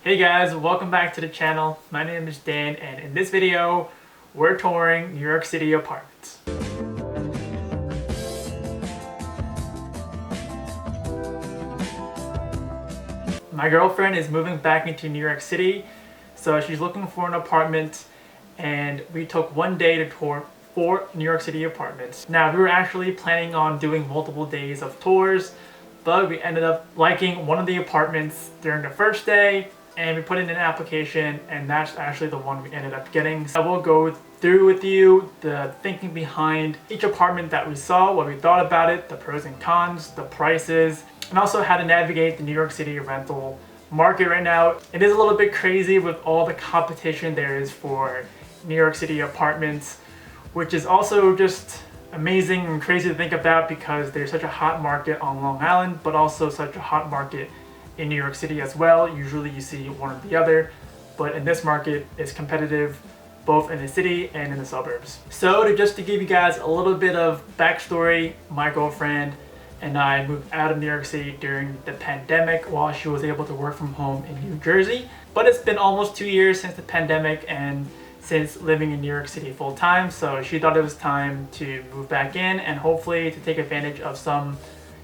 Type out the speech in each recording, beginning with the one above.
Hey guys, welcome back to the channel. My name is Dan, and in this video, we're touring New York City apartments. My girlfriend is moving back into New York City, so she's looking for an apartment, and we took one day to tour 4 New York City apartments. Now, we were actually planning on doing multiple days of tours, but we ended up liking one of the apartments during the first day, and we put in an application, and that's actually the one we ended up getting. So I will go through with you the thinking behind each apartment that we saw, what we thought about it, the pros and cons, the prices, and also how to navigate the New York City rental market right now. It is a little bit crazy with all the competition there is for New York City apartments, which is also just amazing and crazy to think about because there's such a hot market on Long Island, but also such a hot market in New York City as well. Usually you see one or the other, but in this market it's competitive both in the city and in the suburbs. So just to give you guys a little bit of backstory, my girlfriend and I moved out of New York City during the pandemic while she was able to work from home in New Jersey. But it's been almost 2 years since the pandemic and since living in New York City full time, so she thought it was time to move back in and hopefully to take advantage of some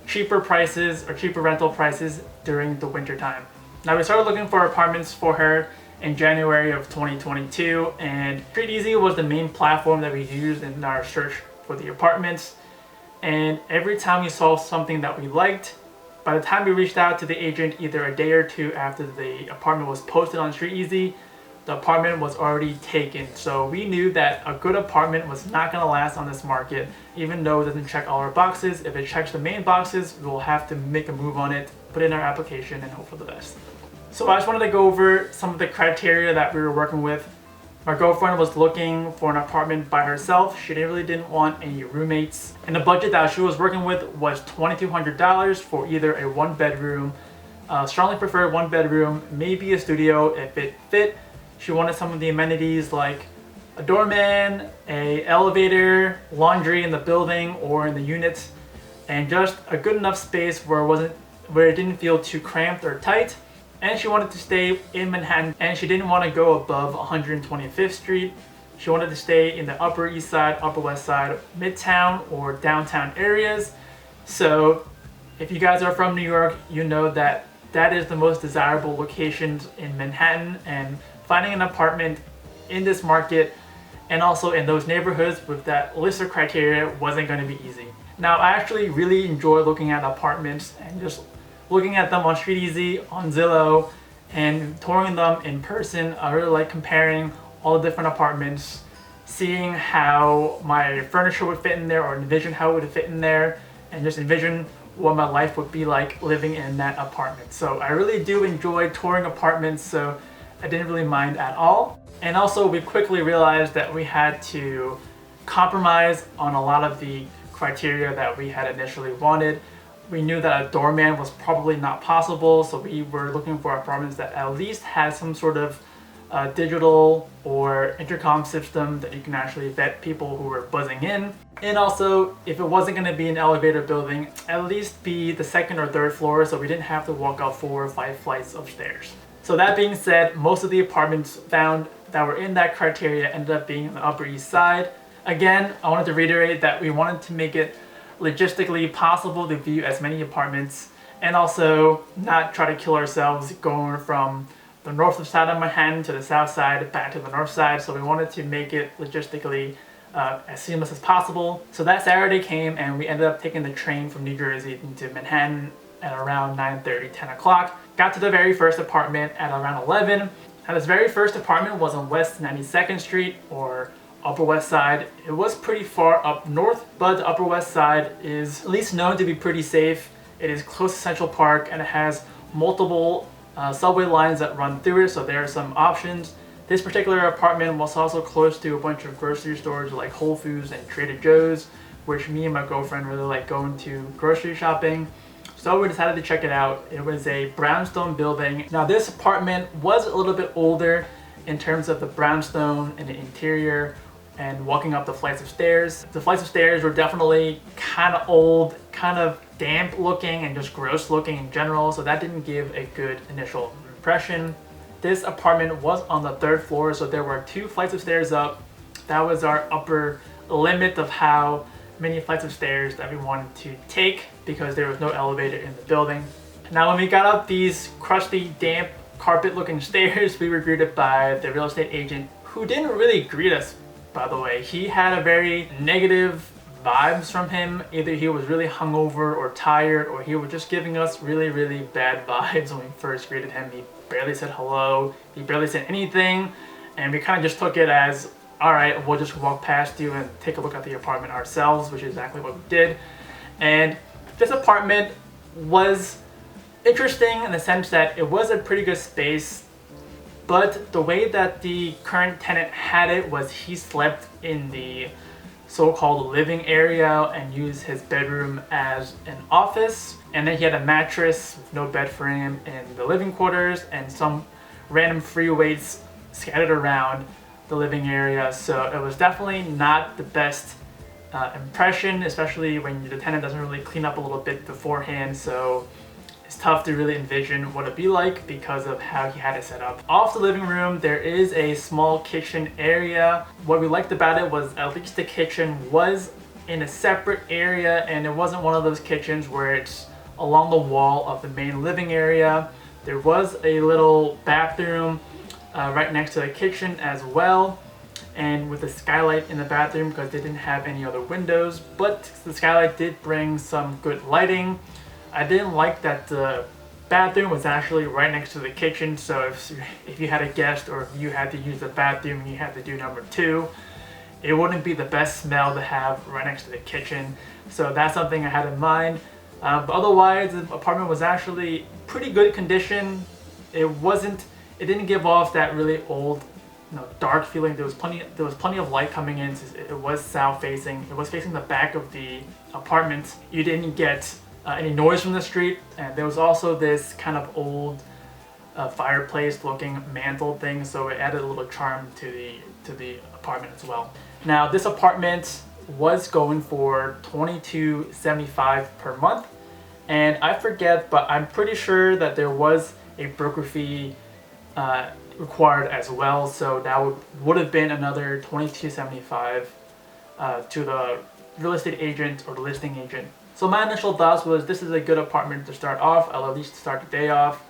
cheaper prices or cheaper rental prices during the winter time. Now, we started looking for apartments for her in January of 2022, and StreetEasy was the main platform that we used in our search for the apartments. And every time we saw something that we liked, by the time we reached out to the agent either a day or two after the apartment was posted on StreetEasy, the apartment was already taken. So we knew that a good apartment was not going to last on this market, even though it doesn't check all our boxes. If it checks the main boxes, we'll have to make a move on it, put in our application, and hope for the best. So I just wanted to go over some of the criteria that we were working with. My girlfriend was looking for an apartment by herself. She really didn't want any roommates. And the budget that she was working with was $2,200 for either a 1-bedroom, strongly preferred 1-bedroom, maybe a studio if it fit. She wanted some of the amenities like a doorman, a elevator, laundry in the building or in the units, and just a good enough space where it didn't feel too cramped or tight. And she wanted to stay in Manhattan, and she didn't want to go above 125th Street. She wanted to stay in the Upper East Side, Upper West Side, Midtown, or downtown areas. So if you guys are from New York, you know that that is the most desirable locations in Manhattan, and finding an apartment in this market and also in those neighborhoods with that list of criteria wasn't going to be easy. Now, I actually really enjoy looking at apartments and just looking at them on StreetEasy, on Zillow, and touring them in person. I really like comparing all the different apartments, seeing how my furniture would fit in there or envision how it would fit in there, and just envision what my life would be like living in that apartment. So I really do enjoy touring apartments, so I didn't really mind at all. And also, we quickly realized that we had to compromise on a lot of the criteria that we had initially wanted. We knew that a doorman was probably not possible, so we were looking for apartments that at least had some sort of digital or intercom system that you can actually vet people who were buzzing in. And also, if it wasn't going to be an elevator building, at least be the 2nd or 3rd floor, so we didn't have to walk up 4 or 5 flights of stairs. So that being said, most of the apartments found that were in that criteria ended up being on the Upper East Side. Again, I wanted to reiterate that we wanted to make it logistically possible to view as many apartments and also not try to kill ourselves going from the north side of Manhattan to the south side back to the north side. So we wanted to make it logistically as seamless as possible. So that Saturday came and we ended up taking the train from New Jersey into Manhattan at around 9:30, 10 o'clock. Got to the very first apartment at around 11. Now, this very first apartment was on West 92nd Street or Upper West Side. It was pretty far up north, but the Upper West Side is at least known to be pretty safe. It is close to Central Park and it has multiple subway lines that run through it, so there are some options. This particular apartment was also close to a bunch of grocery stores like Whole Foods and Trader Joe's, which me and my girlfriend really like going to grocery shopping. So we decided to check it out. It was a brownstone building. Now, this apartment was a little bit older in terms of the brownstone and the interior and walking up the flights of stairs. The flights of stairs were definitely kind of old, kind of damp looking and just gross looking in general, so that didn't give a good initial impression. this apartment was on the 3rd floor, so there were 2 flights of stairs up. That was our upper limit of how many flights of stairs that we wanted to take because there was no elevator in the building. Now when we got up these crusty, damp, carpet looking stairs, we were greeted by the real estate agent, who didn't really greet us, by the way. He had a very negative vibes from him. Either he was really hungover or tired, or he was just giving us really, really bad vibes when we first greeted him. He barely said hello, he barely said anything, and we kind of just took it as, alright, we'll just walk past you and take a look at the apartment ourselves, which is exactly what we did. And this apartment was interesting in the sense that it was a pretty good space, but the way that the current tenant had it was he slept in the so-called living area and used his bedroom as an office, and then he had a mattress with no bed for him in the living quarters and some random free weights scattered around the living area. So it was definitely not the best impression, especially when the tenant doesn't really clean up a little bit beforehand. So it's tough to really envision what it'd be like because of how he had it set up. Off the living room, there is a small kitchen area. What we liked about it was at least the kitchen was in a separate area, and it wasn't one of those kitchens where it's along the wall of the main living area. There was a little bathroom right next to the kitchen as well, and with a skylight in the bathroom because they didn't have any other windows, but the skylight did bring some good lighting. I didn't like that the bathroom was actually right next to the kitchen, so if you had a guest or if you had to use the bathroom and you had to do number 2, it wouldn't be the best smell to have right next to the kitchen. So that's something I had in mind. But otherwise, the apartment was actually pretty good condition. It didn't give off that really old, dark feeling. There was plenty of light coming in. It was south facing. It was facing the back of the apartment. You didn't get any noise from the street, and there was also this kind of old fireplace looking mantle thing, so it added a little charm to the apartment as well. Now this apartment was going for $22.75 per month, and I forget, but I'm pretty sure that there was a broker fee required as well, so that would have been another $22.75 to the real estate agent or the listing agent. So my initial thoughts was this is a good apartment to start off. I'll at least start the day off.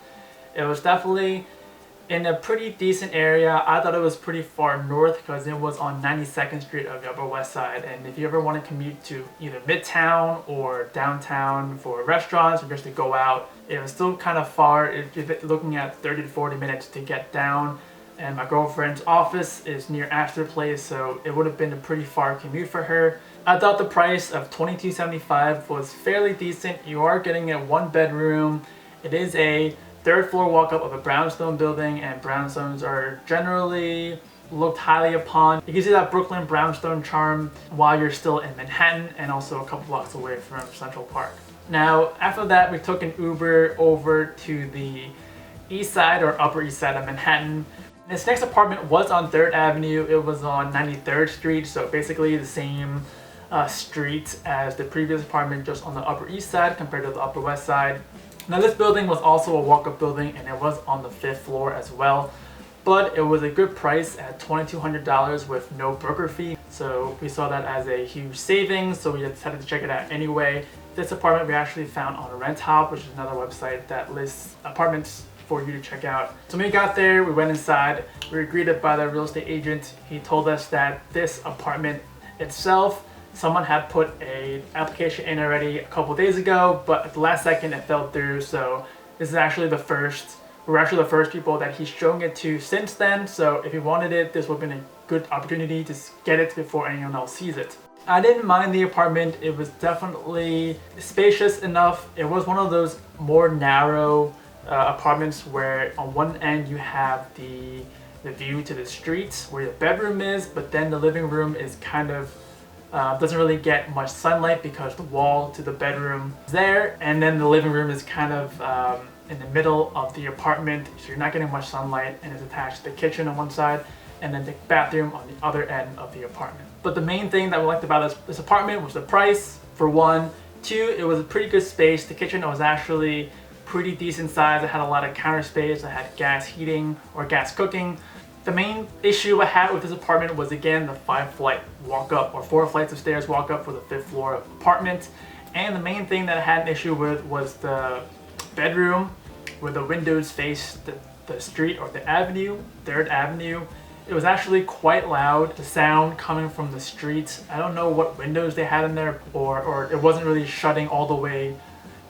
It was definitely in a pretty decent area. I thought it was pretty far north because it was on 92nd Street of the Upper West Side. And if you ever want to commute to either Midtown or downtown for restaurants or just to go out, it was still kind of far. You're looking at 30 to 40 minutes to get down. And my girlfriend's office is near Astor Place, so it would have been a pretty far commute for her. I thought the price of $22.75 was fairly decent. You are getting a 1-bedroom. It is a 3rd floor walk-up of a brownstone building, and brownstones are generally looked highly upon. You can see that Brooklyn brownstone charm while you're still in Manhattan and also a couple blocks away from Central Park. Now, after that, we took an Uber over to the east side or Upper East Side of Manhattan. This next apartment was on 3rd Avenue. It was on 93rd Street, so basically the same street as the previous apartment, just on the Upper East Side compared to the Upper West Side. Now this building was also a walk-up building, and it was on the 5th floor as well, but it was a good price at $2,200 with no broker fee, so we saw that as a huge savings, so we decided to check it out anyway. This apartment we actually found on RentHop, which is another website that lists apartments for you to check out. So when we got there, we went inside, we were greeted by the real estate agent. He told us that this apartment itself, someone had put an application in already a couple days ago, but at the last second it fell through, so this is actually we're actually the first people that he's showing it to since then, so if he wanted it, this would have been a good opportunity to get it before anyone else sees it. I didn't mind the apartment. It was definitely spacious enough. It was one of those more narrow apartments where on one end you have the view to the street where your bedroom is, but then the living room is kind of doesn't really get much sunlight because the wall to the bedroom is there, and then the living room is kind of in the middle of the apartment, so you're not getting much sunlight, and it's attached to the kitchen on one side and then the bathroom on the other end of the apartment. But the main thing that we liked about this apartment was the price, for one. Two, it was a pretty good space. The kitchen was actually pretty decent size. It had a lot of counter space. It had gas heating or gas cooking. The main issue I had with this apartment was, again, the 5-flight walk up, or 4 flights of stairs walk up for the 5th floor apartment. And the main thing that I had an issue with was the bedroom where the windows face the street or the avenue, 3rd Avenue. It was actually quite loud, the sound coming from the streets. I don't know what windows they had in there, or it wasn't really shutting all the way,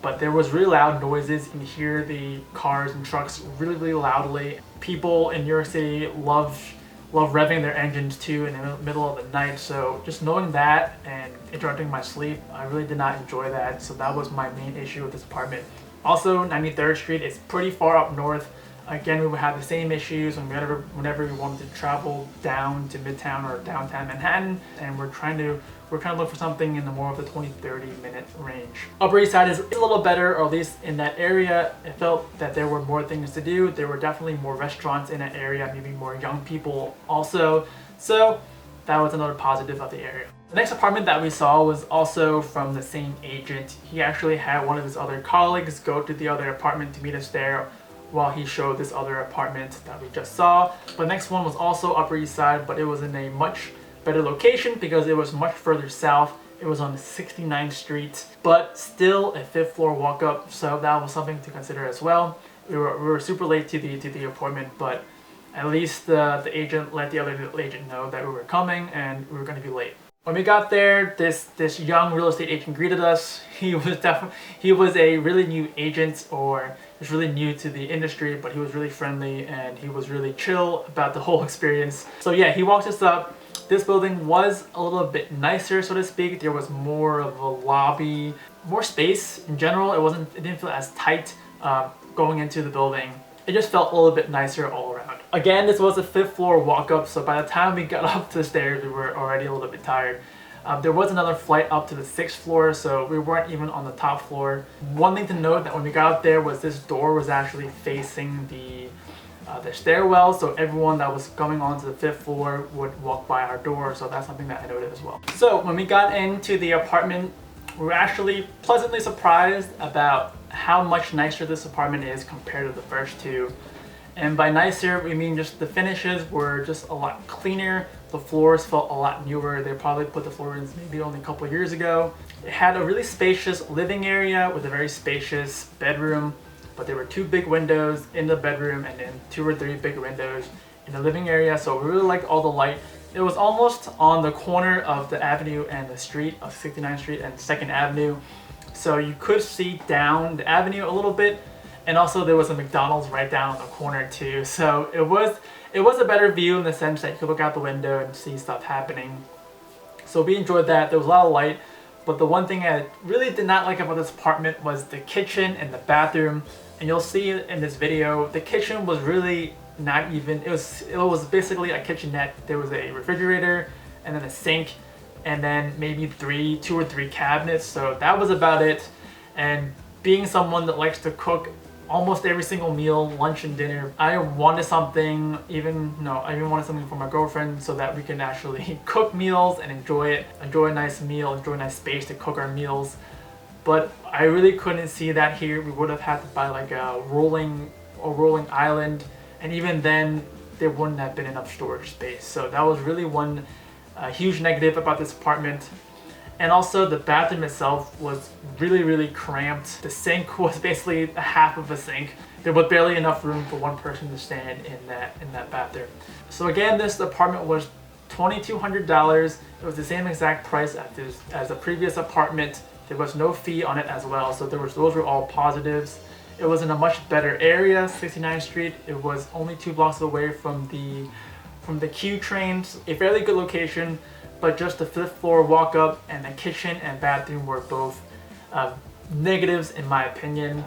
but there was really loud noises. You can hear the cars and trucks really, really loudly. People in New York City love revving their engines too in the middle of the night. So just knowing that and interrupting my sleep, I really did not enjoy that. So that was my main issue with this apartment. Also, 93rd Street is pretty far up north. Again, we would have the same issues whenever we wanted to travel down to Midtown or downtown Manhattan, and we're trying to look for something in the more of the 20-30 minute range. Upper East Side is a little better, or at least in that area, it felt that there were more things to do. There were definitely more restaurants in that area, maybe more young people also. So that was another positive of the area. The next apartment that we saw was also from the same agent. He actually had one of his other colleagues go to the other apartment to meet us there while he showed this other apartment that we just saw. The next one was also Upper East Side, but it was in a much better location because it was much further south. It was on 69th Street, but still a 5th floor walk up, so that was something to consider as well. We were super late to the appointment, but at least the agent let the other agent know that we were coming and we were going to be late. When we got there, this young real estate agent greeted us. He was a really new agent, or was really new to the industry, but he was really friendly and he was really chill about the whole experience. So yeah, he walked us up. This building was a little bit nicer, so to speak. There was more of a lobby, more space in general. It didn't feel as tight going into the building. It just felt a little bit nicer all around. Again, this was a 5th floor walk up, so by the time we got up the stairs, we were already a little bit tired. There was another flight up to the 6th floor, so we weren't even on the top floor. One thing to note that when we got up there was this door was actually facing the stairwell, so everyone that was coming onto the 5th floor would walk by our door, so that's something that I noted as well. So when we got into the apartment, we were actually pleasantly surprised about how much nicer this apartment is compared to the first two. And by nicer, we mean just the finishes were just a lot cleaner. The floors felt a lot newer. They probably put the floor in maybe only a couple years ago. It had a really spacious living area with a very spacious bedroom, but there were 2 big windows in the bedroom and then 2 or 3 big windows in the living area. So we really liked all the light. It was almost on the corner of the avenue and the street of 69th Street and 2nd Avenue. So you could see down the avenue a little bit, and also there was a McDonald's right down on the corner too. So it was a better view in the sense that you could look out the window and see stuff happening. So we enjoyed that. There was a lot of light, but the one thing I really did not like about this apartment was the kitchen and the bathroom. And you'll see in this video, the kitchen was really not even, it was basically a kitchenette. There was a refrigerator and then a sink, and then maybe 2 or 3 cabinets. So that was about it. And being someone that likes to cook almost every single meal, lunch and dinner, I wanted something, I even wanted something for my girlfriend so that we can actually cook meals and enjoy a nice meal, enjoy a nice space to cook our meals. But I really couldn't see that here. We would have had to buy like a rolling island, and even then there wouldn't have been enough storage space. So that was really one huge negative about this apartment. And also the bathroom itself was really, really cramped. The sink was basically a half of a sink. There was barely enough room for one person to stand in that bathroom. So again, this apartment was $2,200. It was the same exact price as the previous apartment. There was no fee on it as well, so those were all positives. It was in a much better area, 69th Street. It was only 2 blocks away from the Q trains. A fairly good location, but just the 5th floor walk up and the kitchen and bathroom were both negatives in my opinion.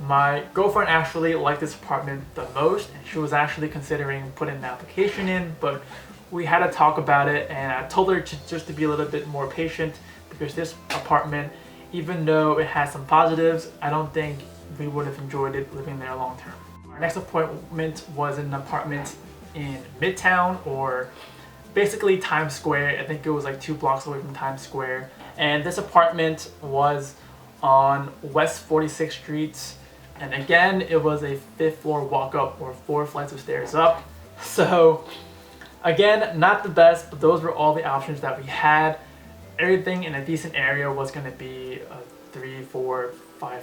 My girlfriend actually liked this apartment the most, and she was actually considering putting an application in, but we had to talk about it, and I told her just to be a little bit more patient, because this apartment, even though it has some positives, I don't think we would have enjoyed it living there long term. Our next appointment was an apartment in Midtown, or basically Times Square. I think it was like 2 blocks away from Times Square. And this apartment was on West 46th Street. And again, it was a 5th floor walk up or 4 flights of stairs up. So again, not the best, but those were all the options that we had. Everything in a decent area was going to be 3, 4, 5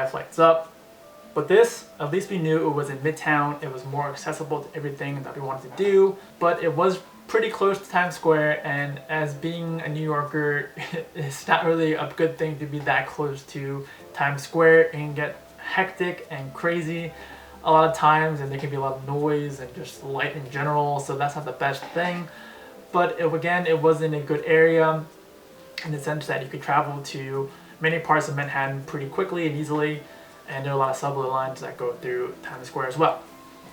flights up. But this, at least we knew it was in Midtown. It was more accessible to everything that we wanted to do, but it was pretty close to Times Square, and as being a New Yorker, it's not really a good thing to be that close to Times Square. It can get hectic and crazy a lot of times, and there can be a lot of noise and just light in general, so that's not the best thing. But again, it was in a good area in the sense that you could travel to many parts of Manhattan pretty quickly and easily, and there are a lot of subway lines that go through Times Square as well.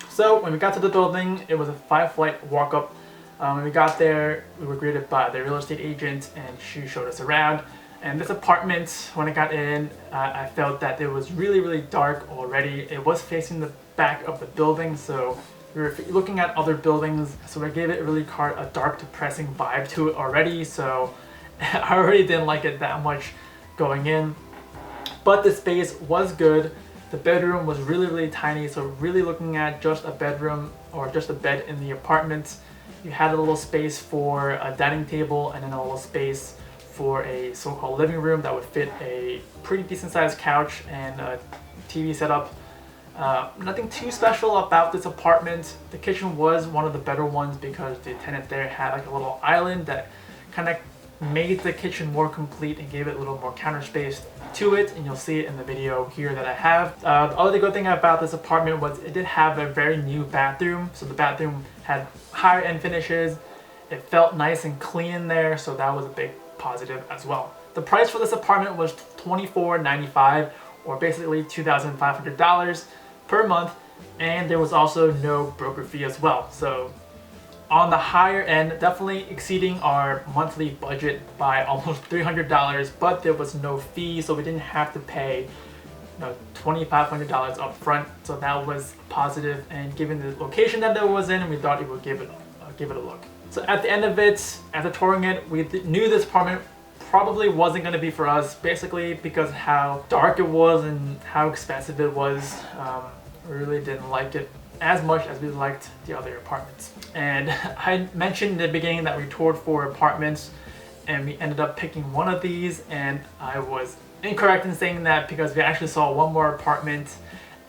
So when we got to the building, it was a 5-flight walk up. When we got there, we were greeted by the real estate agent, and she showed us around. And this apartment, when I got in, I felt that it was really, really dark already. It was facing the back of the building, so we were looking at other buildings, so I gave it really a dark, depressing vibe to it already. So I already didn't like it that much going in. But the space was good. The bedroom was really, really tiny, so really looking at just a bedroom or just a bed in the apartment. You had a little space for a dining table and then a little space for a so-called living room that would fit a pretty decent sized couch and a TV setup. Nothing too special about this apartment. The kitchen was one of the better ones because the tenant there had like a little island that kind of made the kitchen more complete and gave it a little more counter space to it, and you'll see it in the video here that I have. The other good thing about this apartment was it did have a very new bathroom, so the bathroom had higher end finishes. It felt nice and clean in there, so that was a big positive as well. The price for this apartment was $24.95, or basically $2,500 per month, and there was also no broker fee as well. So on the higher end, definitely exceeding our monthly budget by almost $300, but there was no fee, so we didn't have to pay $2,500 up front. So that was positive, and given the location that it was in, we thought it would give it a look. So at the end of it, after touring it, we knew this apartment probably wasn't going to be for us, basically because of how dark it was and how expensive it was. We really didn't like it as much as we liked the other apartments. And I mentioned in the beginning that we toured 4 apartments and we ended up picking one of these, and I was incorrect in saying that because we actually saw one more apartment,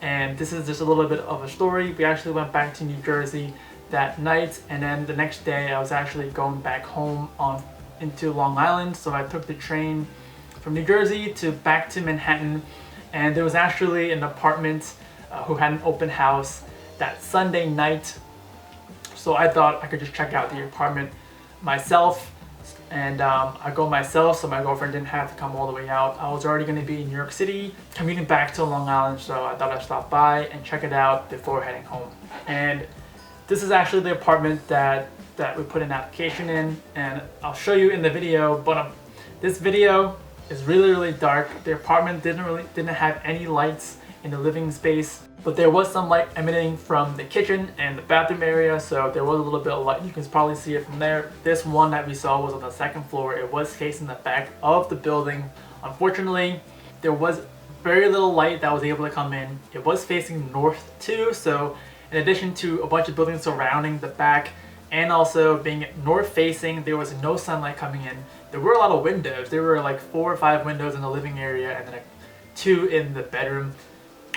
and this is just a little bit of a story. We actually went back to New Jersey that night, and then the next day I was actually going back home into Long Island, so I took the train from New Jersey back to Manhattan, and there was actually an apartment who had an open house that Sunday night, so I thought I could just check out the apartment myself. And I go myself, so my girlfriend didn't have to come all the way out. I was already going to be in New York City, commuting back to Long Island, so I thought I'd stop by and check it out before heading home. And this is actually the apartment that we put an application in, and I'll show you in the video, but this video is really, really dark. The apartment didn't have any lights in the living space, but there was some light emanating from the kitchen and the bathroom area, so there was a little bit of light. You can probably see it from there. This one that we saw was on the 2nd floor. It was facing the back of the building. Unfortunately, there was very little light that was able to come in. It was facing north too, so in addition to a bunch of buildings surrounding the back and also being north facing, there was no sunlight coming in. There were a lot of windows. There were like 4 or 5 windows in the living area and then like 2 in the bedroom,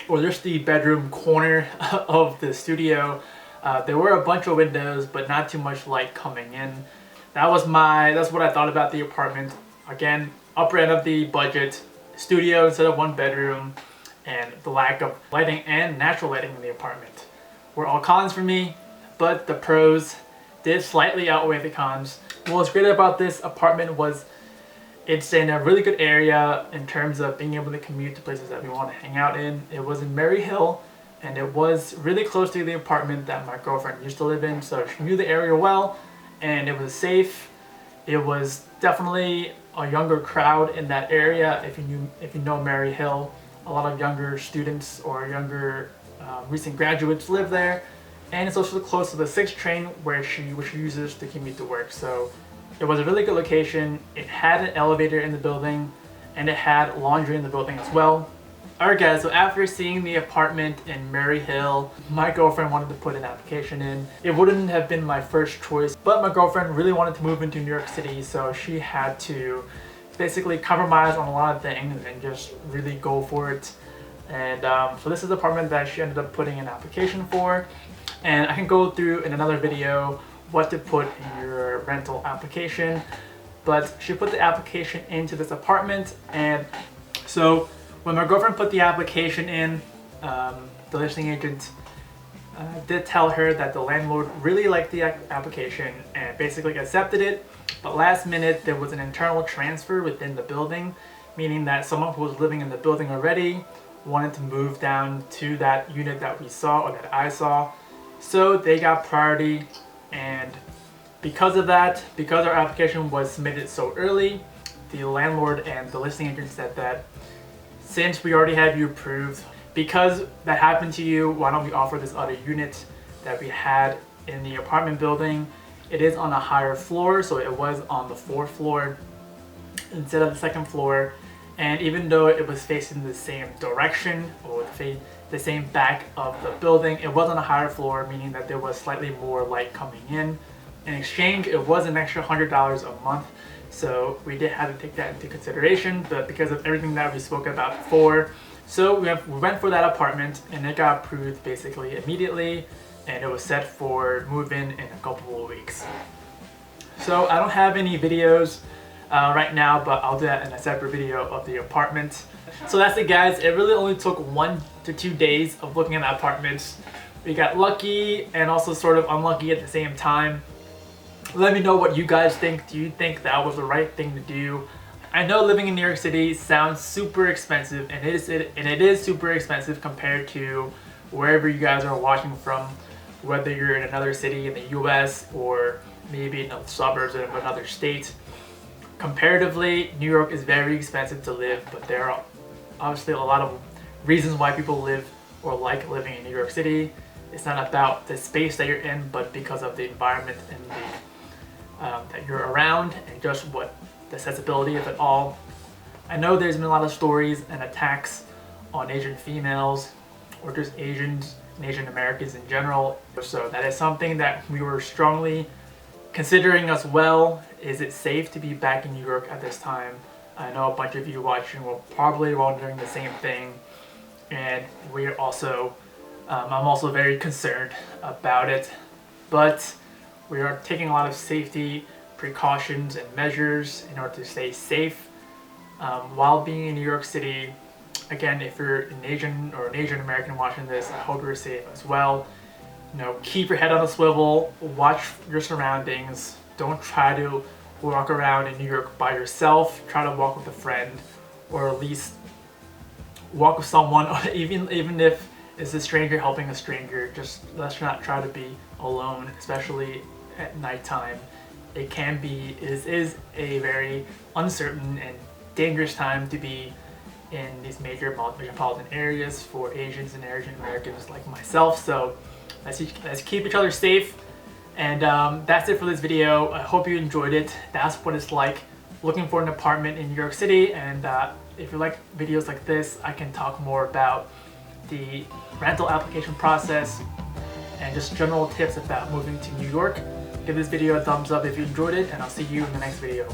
or just the bedroom corner of the studio. There were a bunch of windows, but not too much light coming in. That's what I thought about the apartment. Again, upper end of the budget, studio instead of 1 bedroom, and the lack of lighting and natural lighting in the apartment were all cons for me, but the pros did slightly outweigh the cons. What's great about this apartment was it's in a really good area in terms of being able to commute to places that we want to hang out in. It was in Mary Hill, and it was really close to the apartment that my girlfriend used to live in, so she knew the area well, and it was safe. It was definitely a younger crowd in that area. If you know Mary Hill, a lot of younger students or younger recent graduates live there, and it's also close to the 6th train which she uses to commute to work. So it was a really good location. It had an elevator in the building, and it had laundry in the building as well. Alright guys, so after seeing the apartment in Murray Hill, my girlfriend wanted to put an application in. It wouldn't have been my first choice, but my girlfriend really wanted to move into New York City, so she had to basically compromise on a lot of things and just really go for it. And so this is the apartment that she ended up putting an application for. And I can go through in another video what to put in your rental application. But she put the application into this apartment, and so when my girlfriend put the application in, the listing agent did tell her that the landlord really liked the application and basically accepted it, but last minute there was an internal transfer within the building, meaning that someone who was living in the building already wanted to move down to that unit that we saw, or that I saw, so they got priority. And because of that, because our application was submitted so early, the landlord and the listing agent said that since we already have you approved, because that happened to you, why don't we offer this other unit that we had in the apartment building. It is on a higher floor, so it was on the 4th floor instead of the 2nd floor. And even though it was facing the same direction, or the same back of the building, it was on a higher floor, meaning that there was slightly more light coming in. In exchange, it was an extra $100 a month, so we did have to take that into consideration. But because of everything that we spoke about before, so we went for that apartment, and it got approved basically immediately, and it was set for move-in in a couple of weeks. So I don't have any videos right now, but I'll do that in a separate video of the apartment. So that's it guys, it really only took 1 to 2 days of looking at the apartments. We got lucky and also sort of unlucky at the same time. Let me know what you guys think. Do you think that was the right thing to do? I know living in New York City sounds super expensive, and it is super expensive compared to wherever you guys are watching from, whether you're in another city in the US or maybe in the suburbs of another state. Comparatively, New York is very expensive to live, but there are obviously a lot of reasons why people live or like living in New York City. It's not about the space that you're in, but because of the environment and that you're around, and just what the accessibility of it all. I know there's been a lot of stories and attacks on Asian females, or just Asians and Asian Americans in general. So that is something that we were strongly considering as well. Is it safe to be back in New York at this time? I know a bunch of you watching were probably wondering the same thing, and we're also, I'm also very concerned about it. But we are taking a lot of safety precautions and measures in order to stay safe while being in New York City. Again, if you're an Asian or an Asian American watching this, I hope you're safe as well. You know, keep your head on a swivel, watch your surroundings. Don't try to walk around in New York by yourself. Try to walk with a friend, or at least walk with someone, even if it's a stranger helping a stranger. Just let's not try to be alone, especially at nighttime. It is a very uncertain and dangerous time to be in these major metropolitan areas for Asians and Asian Americans like myself. So let's keep each other safe. And that's it for this video. I hope you enjoyed it. That's what it's like looking for an apartment in New York City. And if you like videos like this, I can talk more about the rental application process and just general tips about moving to New York. Give this video a thumbs up if you enjoyed it, and I'll see you in the next video.